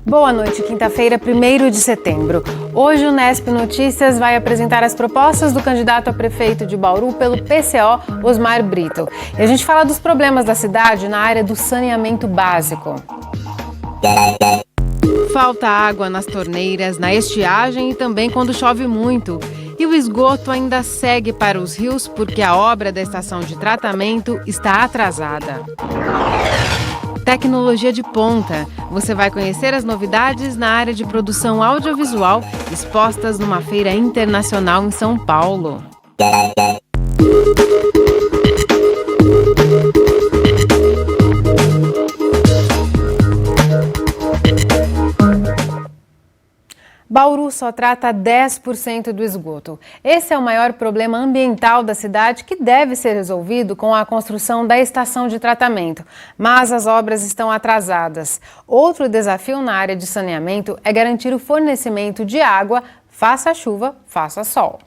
Boa noite, quinta-feira, 1º de setembro. Hoje o Nesp Notícias vai apresentar as propostas do candidato a prefeito de Bauru pelo PCO, Osmar Brito. E a gente fala dos problemas da cidade na área do saneamento básico. Falta água nas torneiras, na estiagem e também quando chove muito. E o esgoto ainda segue para os rios porque a obra da estação de tratamento está atrasada. Tecnologia de ponta. Você vai conhecer as novidades na área de produção audiovisual expostas numa feira internacional em São Paulo. Bauru só trata 10% do esgoto. Esse é o maior problema ambiental da cidade que deve ser resolvido com a construção da estação de tratamento. Mas as obras estão atrasadas. Outro desafio na área de saneamento é garantir o fornecimento de água, faça chuva, faça sol.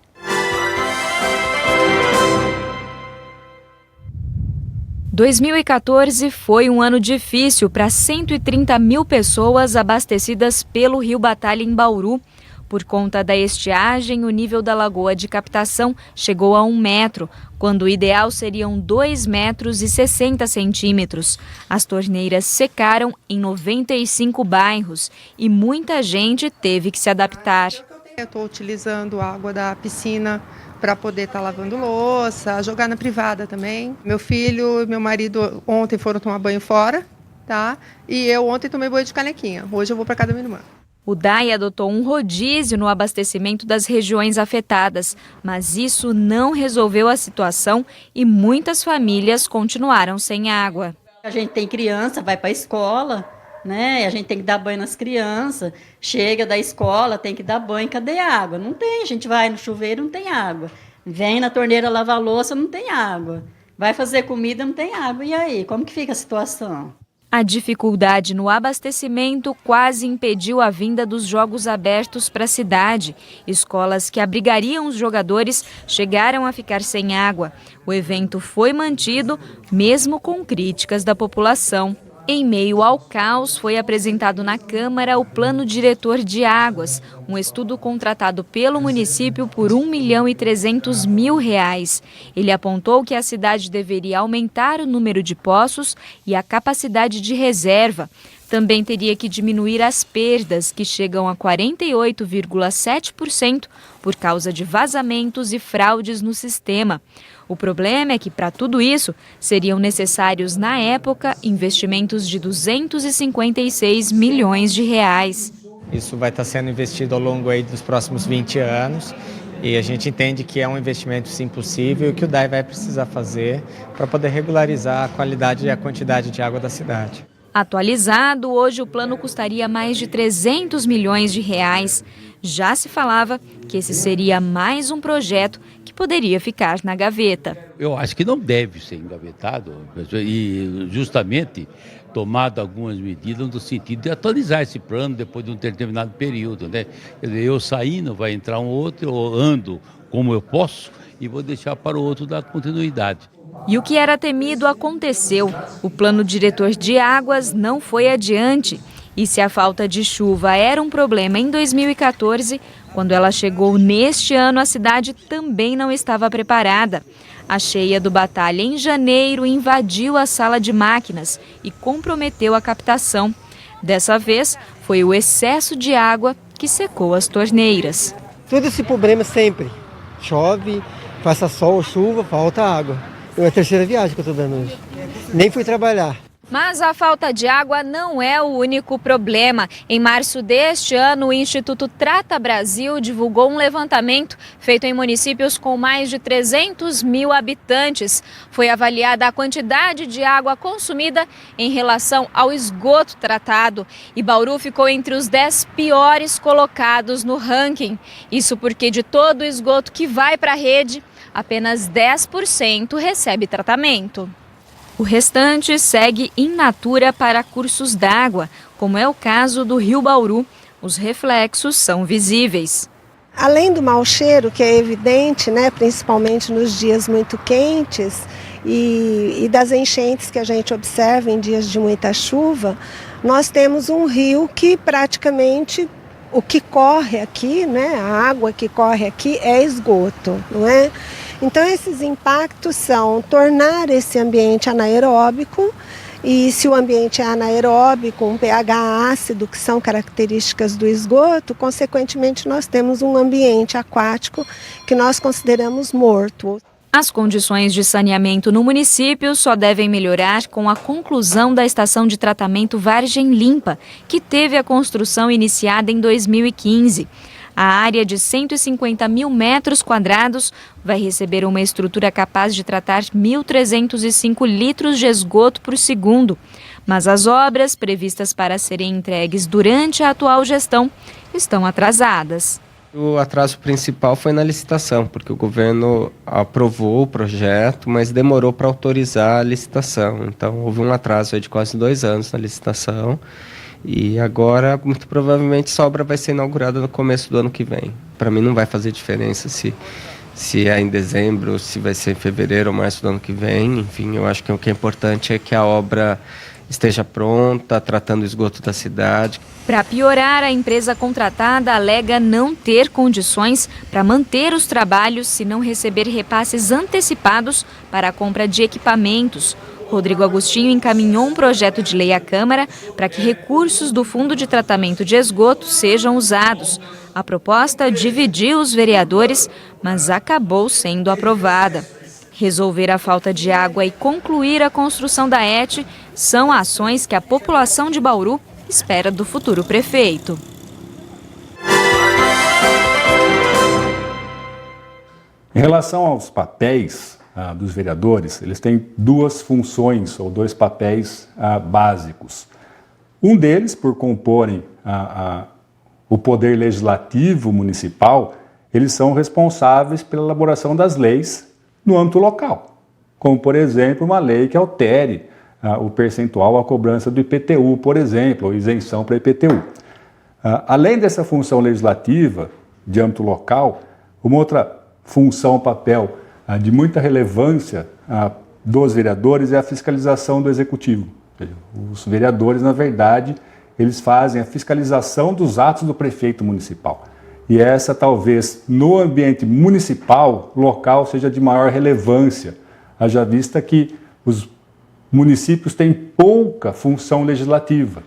Em 2014 foi um ano difícil para 130 mil pessoas abastecidas pelo Rio Batalha em Bauru. Por conta da estiagem, o nível da lagoa de captação chegou a 1 metro, quando o ideal seriam 2,60 metros. As torneiras secaram em 95 bairros e muita gente teve que se adaptar. Eu estou utilizando a água da piscina para poder estar lavando louça, jogar na privada também. Meu filho e meu marido ontem foram tomar banho fora, tá? E eu ontem tomei banho de canequinha. Hoje eu vou para casa da minha irmã. O DAI adotou um rodízio no abastecimento das regiões afetadas, mas isso não resolveu a situação e muitas famílias continuaram sem água. A gente tem criança, vai para a escola, né? A gente tem que dar banho nas crianças, chega da escola, tem que dar banho, cadê a água? Não tem, a gente vai no chuveiro, não tem água. Vem na torneira lavar louça, não tem água. Vai fazer comida, não tem água. E aí, como que fica a situação? A dificuldade no abastecimento quase impediu a vinda dos jogos abertos para a cidade. Escolas que abrigariam os jogadores chegaram a ficar sem água. O evento foi mantido, mesmo com críticas da população. Em meio ao caos, foi apresentado na Câmara o Plano Diretor de Águas, um estudo contratado pelo município por R$1.300.000. Ele apontou que a cidade deveria aumentar o número de poços e a capacidade de reserva. Também teria que diminuir as perdas, que chegam a 48,7% por causa de vazamentos e fraudes no sistema. O problema é que, para tudo isso, seriam necessários, na época, investimentos de R$256 milhões. Isso vai estar sendo investido ao longo aí dos próximos 20 anos e a gente entende que é um investimento sim possível e que o DAI vai precisar fazer para poder regularizar a qualidade e a quantidade de água da cidade. Atualizado, hoje o plano custaria mais de R$300 milhões. Já se falava que esse seria mais um projeto que poderia ficar na gaveta. Eu acho que não deve ser engavetado e justamente tomado algumas medidas no sentido de atualizar esse plano depois de um determinado período, né? Quer dizer, eu saindo, vai entrar um outro, eu ando como eu posso e vou deixar para o outro dar continuidade. E o que era temido aconteceu. O plano diretor de águas não foi adiante. E se a falta de chuva era um problema em 2014, quando ela chegou neste ano, a cidade também não estava preparada. A cheia do Batalha em janeiro invadiu a sala de máquinas e comprometeu a captação. Dessa vez, foi o excesso de água que secou as torneiras. Todo esse problema sempre. Chove, faça sol, chuva, falta água. É a terceira viagem que eu estou dando hoje. Nem fui trabalhar. Mas a falta de água não é o único problema. Em março deste ano, o Instituto Trata Brasil divulgou um levantamento feito em municípios com mais de 300 mil habitantes. Foi avaliada a quantidade de água consumida em relação ao esgoto tratado. E Bauru ficou entre os 10 piores colocados no ranking. Isso porque de todo o esgoto que vai para a rede, apenas 10% recebe tratamento. O restante segue in natura para cursos d'água, como é o caso do Rio Bauru. Os reflexos são visíveis. Além do mau cheiro, que é evidente, né, principalmente nos dias muito quentes, e das enchentes que a gente observa em dias de muita chuva, nós temos um rio que praticamente o que corre aqui, né, a água que corre aqui é esgoto, não é? Então esses impactos são tornar esse ambiente anaeróbico, e se o ambiente é anaeróbico, um pH ácido, que são características do esgoto, consequentemente nós temos um ambiente aquático que nós consideramos morto. As condições de saneamento no município só devem melhorar com a conclusão da estação de tratamento Vargem Limpa, que teve a construção iniciada em 2015. A área de 150 mil metros quadrados vai receber uma estrutura capaz de tratar 1.305 litros de esgoto por segundo. Mas as obras, previstas para serem entregues durante a atual gestão, estão atrasadas. O atraso principal foi na licitação, porque o governo aprovou o projeto, mas demorou para autorizar a licitação. Então, houve um atraso de quase 2 anos na licitação. E agora, muito provavelmente, essa obra vai ser inaugurada no começo do ano que vem. Para mim não vai fazer diferença se é em dezembro, se vai ser em fevereiro ou março do ano que vem. Enfim, eu acho que o que é importante é que a obra esteja pronta, tratando o esgoto da cidade. Para piorar, a empresa contratada alega não ter condições para manter os trabalhos se não receber repasses antecipados para a compra de equipamentos. Rodrigo Agostinho encaminhou um projeto de lei à Câmara para que recursos do Fundo de Tratamento de Esgoto sejam usados. A proposta dividiu os vereadores, mas acabou sendo aprovada. Resolver a falta de água e concluir a construção da ET são ações que a população de Bauru espera do futuro prefeito. Em relação aos papéis dos vereadores, eles têm 2 funções ou 2 papéis básicos. Um deles, por comporem o poder legislativo municipal, eles são responsáveis pela elaboração das leis no âmbito local, como, por exemplo, uma lei que altere o percentual à cobrança do IPTU, por exemplo, ou isenção para IPTU. Além dessa função legislativa de âmbito local, uma outra função, papel de muita relevância dos vereadores é a fiscalização do executivo. Os vereadores, na verdade, eles fazem a fiscalização dos atos do prefeito municipal. E essa, talvez, no ambiente municipal, local, seja de maior relevância, haja vista que os municípios têm pouca função legislativa.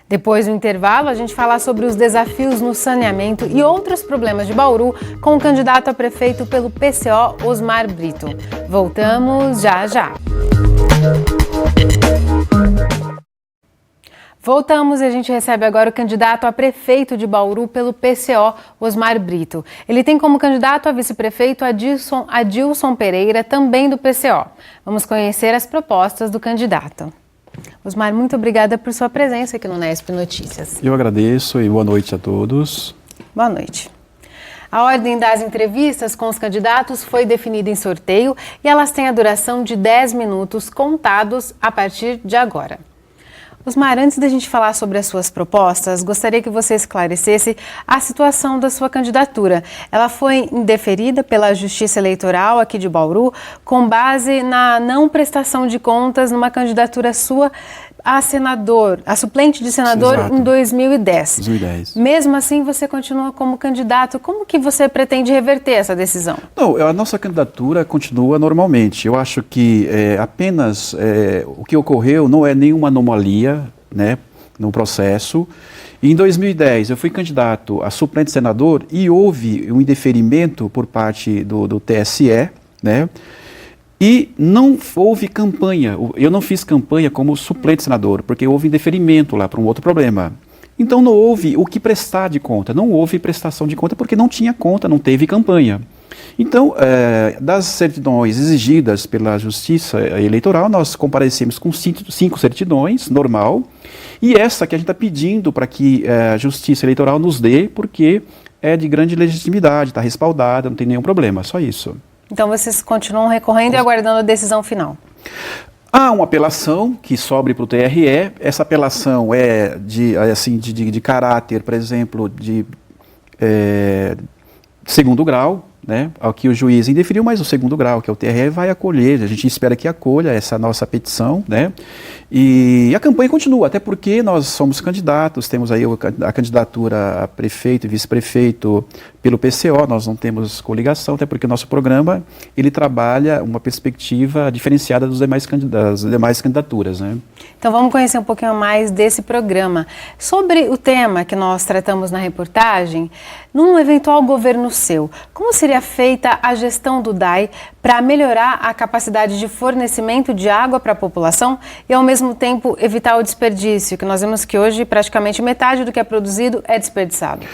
Depois do intervalo, a gente fala sobre os desafios no saneamento e outros problemas de Bauru com o candidato a prefeito pelo PCO, Osmar Brito. Voltamos já já. Voltamos e a gente recebe agora o candidato a prefeito de Bauru pelo PCO, Osmar Brito. Ele tem como candidato a vice-prefeito Adilson Pereira, também do PCO. Vamos conhecer as propostas do candidato. Osmar, muito obrigada por sua presença aqui no Nesp Notícias. Eu agradeço e boa noite a todos. Boa noite. A ordem das entrevistas com os candidatos foi definida em sorteio e elas têm a duração de 10 minutos contados a partir de agora. Osmar, antes da gente falar sobre as suas propostas, gostaria que você esclarecesse a situação da sua candidatura. Ela foi indeferida pela Justiça Eleitoral aqui de Bauru com base na não prestação de contas numa candidatura sua a senador, a suplente de senador. Exato. Em 2010. Mesmo assim, você continua como candidato. Como que você pretende reverter essa decisão? Não, a nossa candidatura continua normalmente. Eu acho que apenas o que ocorreu não é nenhuma anomalia, né, no processo. Em 2010, eu fui candidato a suplente senador e houve um indeferimento por parte do TSE, né? E não houve campanha, eu não fiz campanha como suplente senador, porque houve indeferimento lá para um outro problema. Então não houve o que prestar de conta, não houve prestação de conta porque não tinha conta, não teve campanha. Então, das certidões exigidas pela Justiça Eleitoral, nós comparecemos com 5 certidões, normal, e essa que a gente está pedindo para que a Justiça Eleitoral nos dê, porque é de grande legitimidade, está respaldada, não tem nenhum problema, só isso. Então vocês continuam recorrendo e aguardando a decisão final? Há uma apelação que sobe para o TRE, essa apelação é de caráter, por exemplo, de segundo grau, né, ao que o juiz indeferiu, mas o segundo grau, que é o TRE, vai acolher. A gente espera que acolha essa nossa petição, né, e a campanha continua, até porque nós somos candidatos, temos aí a candidatura a prefeito e vice-prefeito pelo PCO, nós não temos coligação, até porque o nosso programa, ele trabalha uma perspectiva diferenciada das demais candidaturas, né. Então vamos conhecer um pouquinho mais desse programa. Sobre o tema que nós tratamos na reportagem, num eventual governo seu, como seria feita a gestão do DAI para melhorar a capacidade de fornecimento de água para a população e, ao mesmo tempo, evitar o desperdício, que nós vemos que hoje praticamente metade do que é produzido é desperdiçado?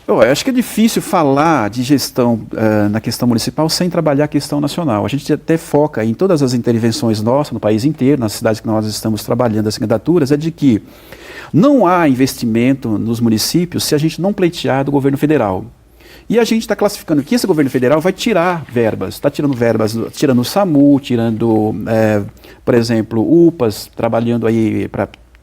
Eu acho que é difícil falar de gestão na questão municipal sem trabalhar a questão nacional. A gente até foca em todas as intervenções nossas, no país inteiro, nas cidades que nós estamos trabalhando as candidaturas, é de que não há investimento nos municípios se a gente não pleitear do governo federal. E a gente está classificando que esse governo federal vai tirar verbas, está tirando verbas, tirando o SAMU, tirando, por exemplo, UPAs, trabalhando aí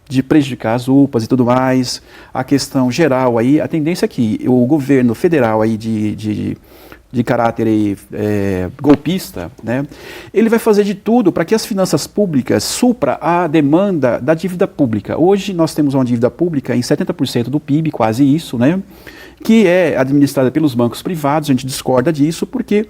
de prejudicar as UPAs e tudo mais. A questão geral aí, a tendência é que o governo federal aí de caráter aí, golpista, né, ele vai fazer de tudo para que as finanças públicas supra a demanda da dívida pública. Hoje nós temos uma dívida pública em 70% do PIB, quase isso, né, que é administrada pelos bancos privados. A gente discorda disso porque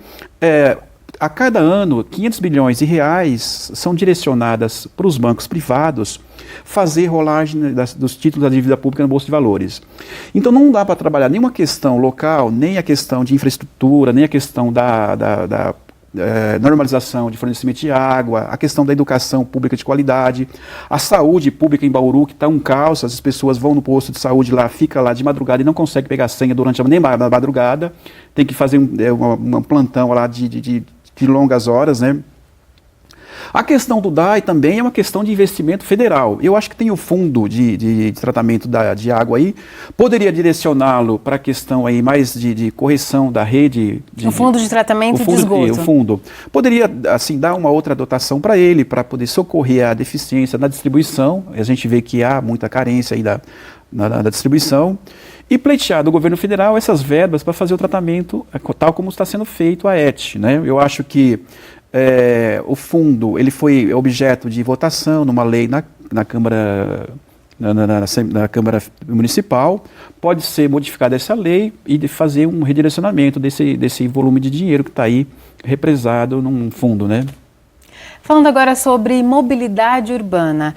a cada ano 500 bilhões de reais são direcionadas para os bancos privados fazer rolagem dos títulos da dívida pública no Bolsa de Valores. Então não dá para trabalhar nenhuma questão local, nem a questão de infraestrutura, nem a questão da normalização de fornecimento de água, a questão da educação pública de qualidade, a saúde pública em Bauru, que está um caos, as pessoas vão no posto de saúde lá, fica lá de madrugada e não consegue pegar senha durante nem a madrugada, tem que fazer um plantão lá de longas horas, né? A questão do DAI também é uma questão de investimento federal. Eu acho que tem o fundo de tratamento de água aí, poderia direcioná-lo para a questão aí mais de correção da rede. O fundo de tratamento de esgoto. O fundo. Poderia, assim, dar uma outra dotação para ele, para poder socorrer a deficiência na distribuição. A gente vê que há muita carência aí da distribuição. E pleitear do governo federal essas verbas para fazer o tratamento tal como está sendo feito a ET, né? Eu acho que o fundo ele foi objeto de votação numa lei na Câmara, na Câmara Municipal. Pode ser modificada essa lei e de fazer um redirecionamento desse volume de dinheiro que está aí represado num fundo, né? Falando agora sobre mobilidade urbana,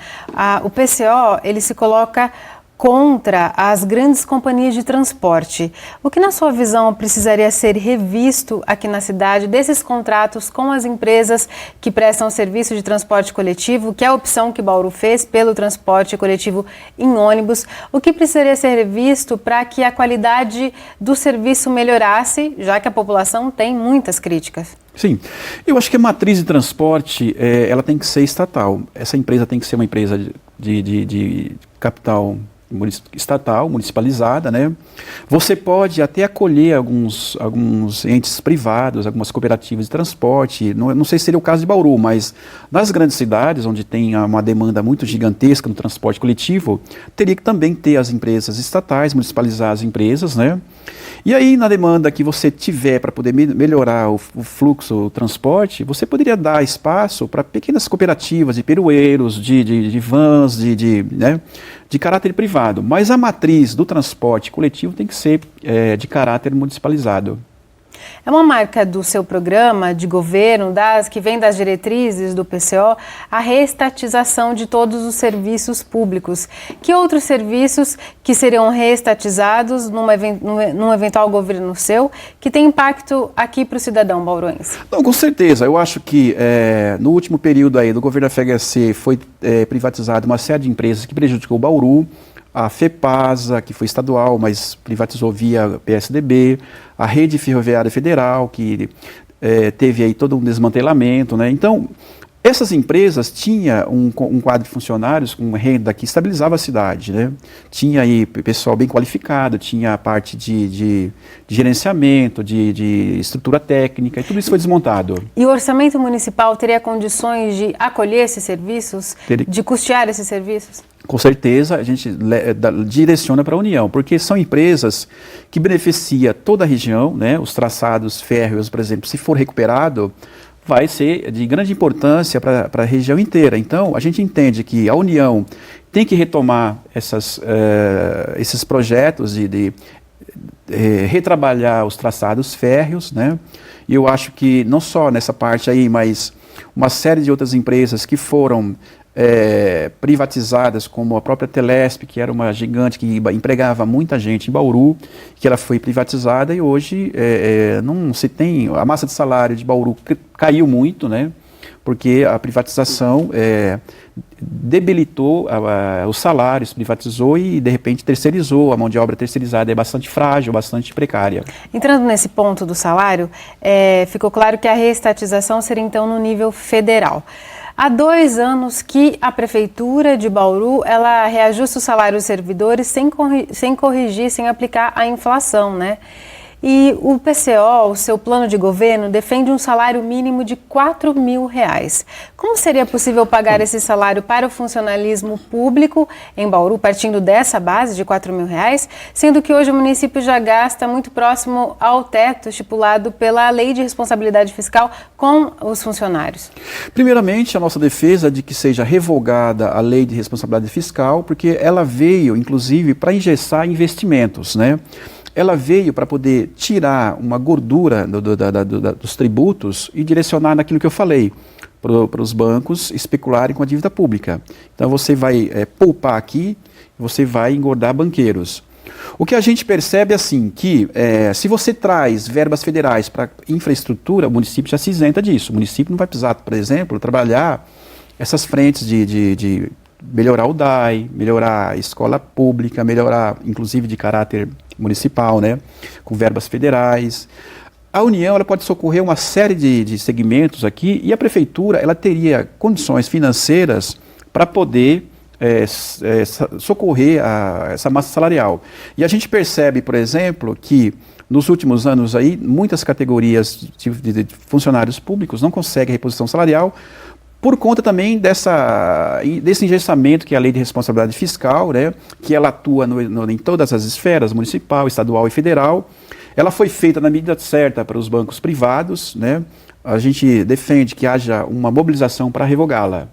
o PCO ele se coloca contra as grandes companhias de transporte. O que, na sua visão, precisaria ser revisto aqui na cidade desses contratos com as empresas que prestam serviço de transporte coletivo, que é a opção que Bauru fez pelo transporte coletivo em ônibus? O que precisaria ser revisto para que a qualidade do serviço melhorasse, já que a população tem muitas críticas? Sim, eu acho que a matriz de transporte ela tem que ser estatal. Essa empresa tem que ser uma empresa de capital estatal, municipalizada, né? Você pode até acolher alguns entes privados, algumas cooperativas de transporte, não sei se seria o caso de Bauru, mas nas grandes cidades, onde tem uma demanda muito gigantesca no transporte coletivo, teria que também ter as empresas estatais, municipalizar as empresas, né? E aí, na demanda que você tiver para poder melhorar o fluxo, o transporte, você poderia dar espaço para pequenas cooperativas de peroeiros, de vans, né, de caráter privado. Mas a matriz do transporte coletivo tem que ser de caráter municipalizado. É uma marca do seu programa de governo, que vem das diretrizes do PCO, a reestatização de todos os serviços públicos. Que outros serviços que seriam reestatizados num eventual governo seu, que tem impacto aqui para o cidadão bauruense? Não, com certeza. Eu acho que no último período aí do governo da FHC foi privatizada uma série de empresas que prejudicou o Bauru. A FEPASA, que foi estadual, mas privatizou via PSDB, a Rede Ferroviária Federal, que teve aí todo um desmantelamento, né? Então, Essas empresas tinham um quadro de funcionários com renda que estabilizava a cidade, né? Tinha aí pessoal bem qualificado, tinha a parte de gerenciamento, de estrutura técnica, e tudo isso foi desmontado. E o orçamento municipal teria condições de acolher esses serviços, de custear esses serviços? Com certeza, a gente direciona para a União, porque são empresas que beneficiam toda a região, né? Os traçados férreos, por exemplo, se for recuperado, vai ser de grande importância para a região inteira. Então, a gente entende que a União tem que retomar esses projetos de retrabalhar os traçados férreos, né? E eu acho que não só nessa parte aí, mas uma série de outras empresas que foram privatizadas, como a própria Telesp, que era uma gigante que empregava muita gente em Bauru, que ela foi privatizada e hoje não se tem, a massa de salário de Bauru caiu muito, né? Porque a privatização debilitou os salários, privatizou e de repente terceirizou, a mão de obra terceirizada é bastante frágil, bastante precária. Entrando nesse ponto do salário, ficou claro que a reestatização seria então no nível federal. Há 2 anos que a Prefeitura de Bauru, ela reajusta os salários dos servidores sem corrigir, sem aplicar a inflação, né? E o PCO, o seu plano de governo, defende um salário mínimo de R$4.000. Como seria possível pagar esse salário para o funcionalismo público em Bauru, partindo dessa base de R$4.000, sendo que hoje o município já gasta muito próximo ao teto estipulado pela Lei de Responsabilidade Fiscal com os funcionários? Primeiramente, a nossa defesa é de que seja revogada a Lei de Responsabilidade Fiscal, porque ela veio, inclusive, para engessar investimentos, né? Ela veio para poder tirar uma gordura dos tributos e direcionar naquilo que eu falei, para os bancos especularem com a dívida pública. Então você vai poupar aqui, você vai engordar banqueiros. O que a gente percebe é assim, que se você traz verbas federais para infraestrutura, o município já se isenta disso. O município não vai precisar, por exemplo, trabalhar essas frentes de melhorar o DAI, melhorar a escola pública, melhorar, inclusive, de caráter municipal, né, com verbas federais. A União ela pode socorrer uma série de segmentos aqui e a Prefeitura ela teria condições financeiras para poder socorrer essa massa salarial. E a gente percebe, por exemplo, que nos últimos anos aí, muitas categorias de funcionários públicos não conseguem reposição salarial por conta também desse engessamento que é a Lei de Responsabilidade Fiscal, né, que ela atua em todas as esferas, municipal, estadual e federal. Ela foi feita na medida certa para os bancos privados, né? A gente defende que haja uma mobilização para revogá-la.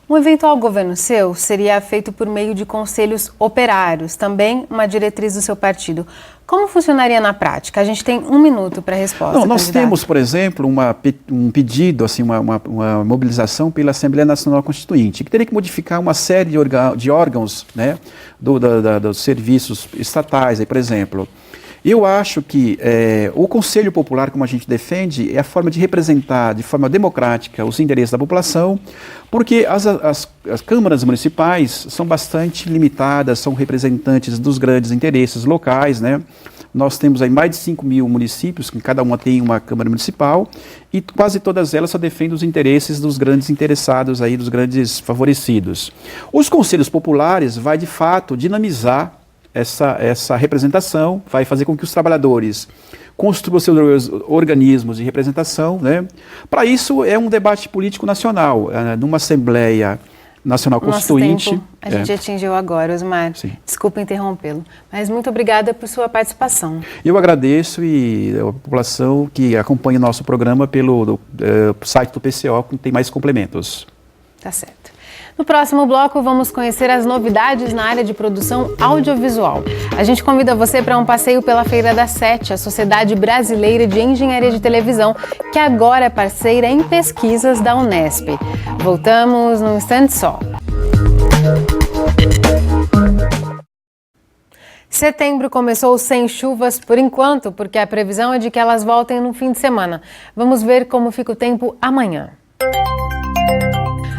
Um eventual governo seu seria feito por meio de conselhos operários, também uma diretriz do seu partido. Como funcionaria na prática? A gente tem 1 minuto para a resposta. Não, nós temos, por exemplo, um pedido, assim, uma mobilização pela Assembleia Nacional Constituinte, que teria que modificar uma série de órgãos, né, dos serviços estatais, aí, por exemplo. Eu acho que o Conselho Popular, como a gente defende, é a forma de representar de forma democrática os interesses da população, porque as câmaras municipais são bastante limitadas, são representantes dos grandes interesses locais, né? Nós temos aí mais de 5.000 municípios, que cada uma tem uma Câmara Municipal, e quase todas elas só defendem os interesses dos grandes interessados, aí, dos grandes favorecidos. Os Conselhos Populares vai, de fato, dinamizar essa representação, vai fazer com que os trabalhadores construam seus organismos de representação, né? Para isso é um debate político nacional, numa Assembleia Nacional Constituinte. Nosso tempo a gente atingiu agora, Osmar. Sim. Desculpa interrompê-lo, mas muito obrigada por sua participação. Eu agradeço e a população que acompanha o nosso programa pelo site do PCO, que tem mais complementos. Tá certo. No próximo bloco, vamos conhecer as novidades na área de produção audiovisual. A gente convida você para um passeio pela Feira da Sete, a Sociedade Brasileira de Engenharia de Televisão, que agora é parceira em pesquisas da Unesp. Voltamos num instante só. Setembro começou sem chuvas por enquanto, porque a previsão é de que elas voltem no fim de semana. Vamos ver como fica o tempo amanhã.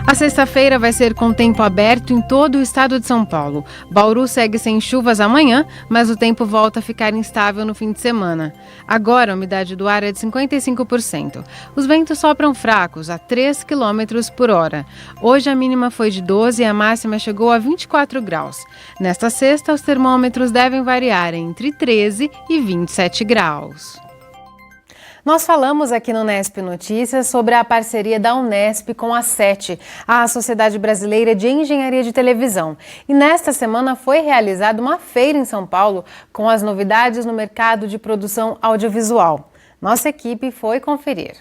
A sexta-feira vai ser com tempo aberto em todo o estado de São Paulo. Bauru segue sem chuvas amanhã, mas o tempo volta a ficar instável no fim de semana. Agora a umidade do ar é de 55%. Os ventos sopram fracos, a 3 km por hora. Hoje a mínima foi de 12 e a máxima chegou a 24 graus. Nesta sexta, os termômetros devem variar entre 13 e 27 graus. Nós falamos aqui no Unesp Notícias sobre a parceria da Unesp com a SET, a Sociedade Brasileira de Engenharia de Televisão. E nesta semana foi realizada uma feira em São Paulo com as novidades no mercado de produção audiovisual. Nossa equipe foi conferir.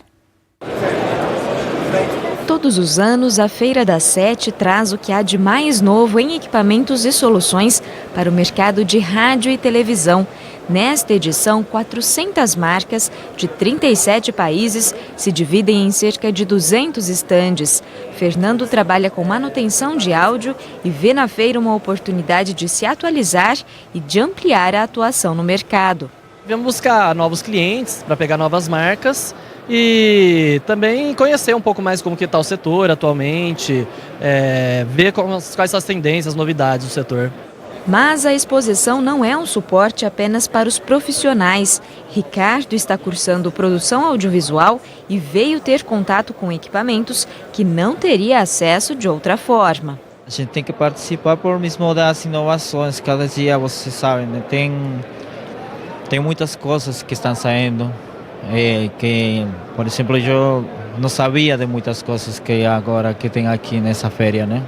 Todos os anos, a Feira da SET traz o que há de mais novo em equipamentos e soluções para o mercado de rádio e televisão. Nesta edição, 400 marcas de 37 países se dividem em cerca de 200 estandes. Fernando trabalha com manutenção de áudio e vê na feira uma oportunidade de se atualizar e de ampliar a atuação no mercado. Viemos buscar novos clientes para pegar novas marcas e também conhecer um pouco mais como que está o setor atualmente, ver quais são as tendências, as novidades do setor. Mas a exposição não é um suporte apenas para os profissionais. Ricardo está cursando produção audiovisual e veio ter contato com equipamentos que não teria acesso de outra forma. A gente tem que participar por mesmo das inovações. Cada dia, você sabe, né? Tem muitas coisas que estão saindo. Que, por exemplo, eu não sabia de muitas coisas que agora que tem aqui nessa feira, né?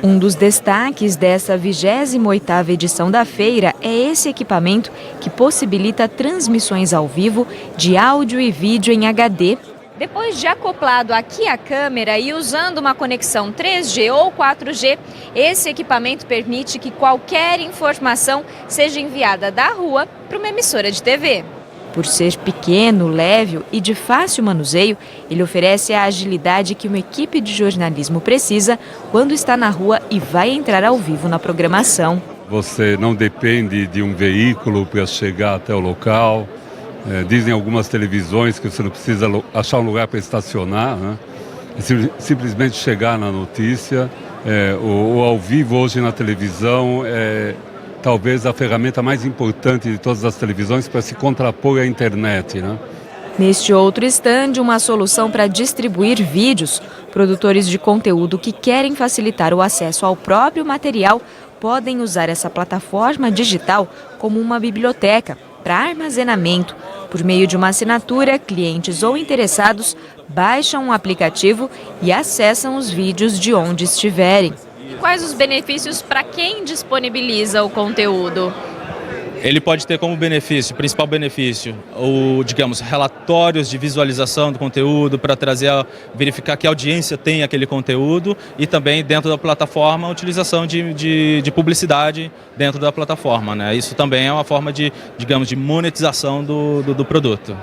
Um dos destaques dessa 28ª edição da feira é esse equipamento que possibilita transmissões ao vivo de áudio e vídeo em HD. Depois de acoplado aqui à câmera e usando uma conexão 3G ou 4G, esse equipamento permite que qualquer informação seja enviada da rua para uma emissora de TV. Por ser pequeno, leve e de fácil manuseio, ele oferece a agilidade que uma equipe de jornalismo precisa quando está na rua e vai entrar ao vivo na programação. Você não depende de um veículo para chegar até o local. Dizem algumas televisões que você não precisa achar um lugar para estacionar, né? Simplesmente chegar na notícia. O ao vivo hoje na televisão talvez a ferramenta mais importante de todas as televisões para se contrapor à internet, né? Neste outro estande, uma solução para distribuir vídeos. Produtores de conteúdo que querem facilitar o acesso ao próprio material podem usar essa plataforma digital como uma biblioteca para armazenamento. Por meio de uma assinatura, clientes ou interessados baixam um aplicativo e acessam os vídeos de onde estiverem. Quais os benefícios para quem disponibiliza o conteúdo? Ele pode ter como benefício, principal benefício, relatórios de visualização do conteúdo para verificar que a audiência tem aquele conteúdo e também dentro da plataforma a utilização de publicidade dentro da plataforma, né? Isso também é uma forma de monetização do produto.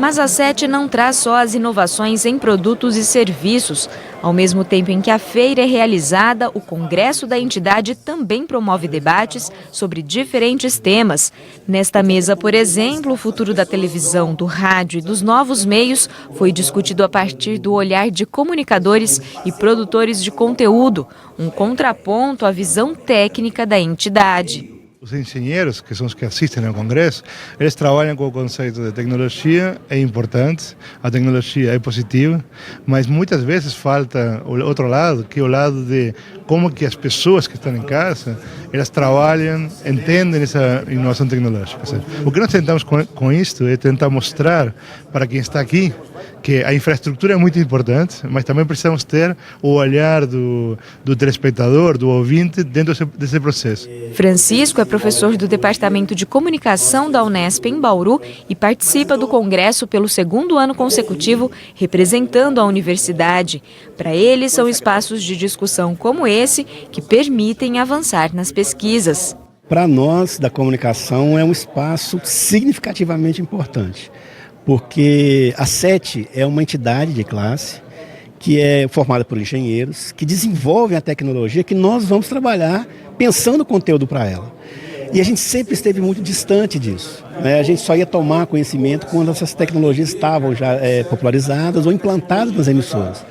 Mas a SET não traz só as inovações em produtos e serviços. Ao mesmo tempo em que a feira é realizada, o congresso da entidade também promove debates sobre diferentes temas. Nesta mesa, por exemplo, o futuro da televisão, do rádio e dos novos meios foi discutido a partir do olhar de comunicadores e produtores de conteúdo, um contraponto à visão técnica da entidade. Os engenheiros, que são os que assistem ao congresso, eles trabalham com o conceito de tecnologia, é importante, a tecnologia é positiva, mas muitas vezes falta o outro lado, que é o lado de como que as pessoas que estão em casa, elas trabalham, entendem essa inovação tecnológica. O que nós tentamos com isto é tentar mostrar para quem está aqui que a infraestrutura é muito importante, mas também precisamos ter o olhar do telespectador, do ouvinte, dentro desse processo. Francisco é professor do Departamento de Comunicação da Unesp em Bauru e participa do congresso pelo 2º ano consecutivo, representando a universidade. Para ele, são espaços de discussão como esse que permitem avançar nas pesquisas. Para nós, da comunicação, é um espaço significativamente importante, porque a SET é uma entidade de classe que é formada por engenheiros, que desenvolvem a tecnologia que nós vamos trabalhar pensando o conteúdo para ela. E a gente sempre esteve muito distante disso, né? A gente só ia tomar conhecimento quando essas tecnologias estavam já popularizadas ou implantadas nas emissoras.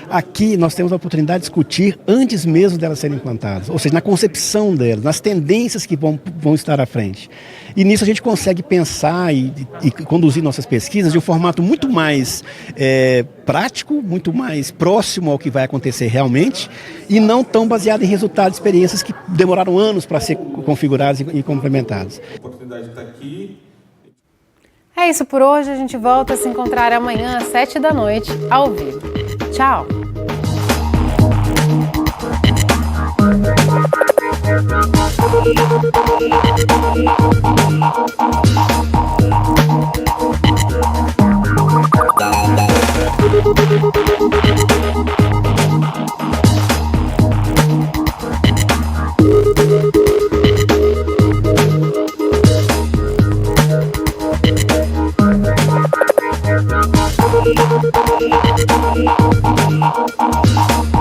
Aqui nós temos a oportunidade de discutir antes mesmo delas serem implantadas, ou seja, na concepção delas, nas tendências que vão estar à frente. E nisso a gente consegue pensar e conduzir nossas pesquisas de um formato muito mais prático, muito mais próximo ao que vai acontecer realmente, e não tão baseado em resultados de experiências que demoraram anos para ser configuradas e complementadas. A oportunidade está aqui. É isso por hoje, a gente volta a se encontrar amanhã às 7 da noite, ao vivo. Tchau! We'll be right back.